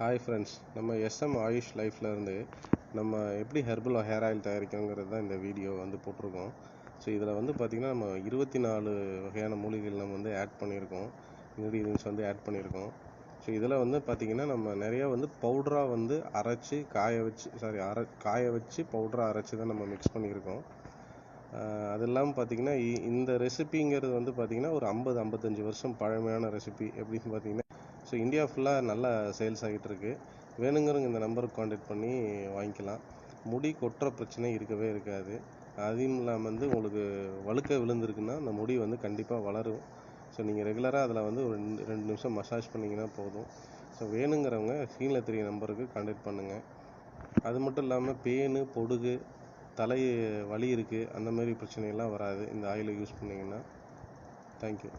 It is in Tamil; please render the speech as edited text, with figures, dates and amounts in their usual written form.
ஹாய் ஃப்ரெண்ட்ஸ், நம்ம எஸ்எம் ஆயுஷ் லைஃப்லேருந்து நம்ம எப்படி ஹெர்பல் ஹேர் ஆயில் தயாரிக்கோங்கிறது தான் இந்த வீடியோ போட்டிருக்கோம். ஸோ இதில் பார்த்திங்கன்னா நம்ம 24 வகையான மூலிகைகள் நம்ம ஆட் பண்ணியிருக்கோம், இன்க்ரீடியன்ஸ் ஆட் பண்ணியிருக்கோம். ஸோ இதில் பார்த்திங்கன்னா நம்ம நிறையா பவுடராக அரைச்சி காய வச்சு பவுடராக அரைச்சி தான் நம்ம மிக்ஸ் பண்ணியிருக்கோம். அது இல்லாமல் பார்த்திங்கன்னா இந்த ரெசிபிங்கிறது பார்த்திங்கன்னா ஒரு 50-55 வருஷம் பழமையான ரெசிபி. எப்படின்னு பார்த்திங்கன்னா ஸோ இந்தியா ஃபுல்லாக நல்லா சேல்ஸ் ஆகிட்டுருக்கு. வேணுங்கிறவங்க இந்த நம்பருக்கு காண்டாக்ட் பண்ணி வாங்கிக்கலாம். முடி கொட்டுற பிரச்சனை இருக்கவே இருக்காது. அதையும் இல்லாமல் உங்களுக்கு வழுக்க விழுந்திருக்குன்னா அந்த முடி கண்டிப்பாக வளரும். ஸோ நீங்கள் ரெகுலராக அதில் ஒரு 2 நிமிஷம் மசாஜ் பண்ணிங்கன்னா போதும். ஸோ வேணுங்கிறவங்க ஸ்க்ரீனில் தெரிய நம்பருக்கு காண்டாக்ட் பண்ணுங்கள். அது மட்டும் இல்லாமல் பேனு, பொடுகு, தலை வலி இருக்குது, அந்த மாதிரி பிரச்சனையெல்லாம் வராது இந்த ஆயிலை யூஸ் பண்ணிங்கன்னா. தேங்க்யூ.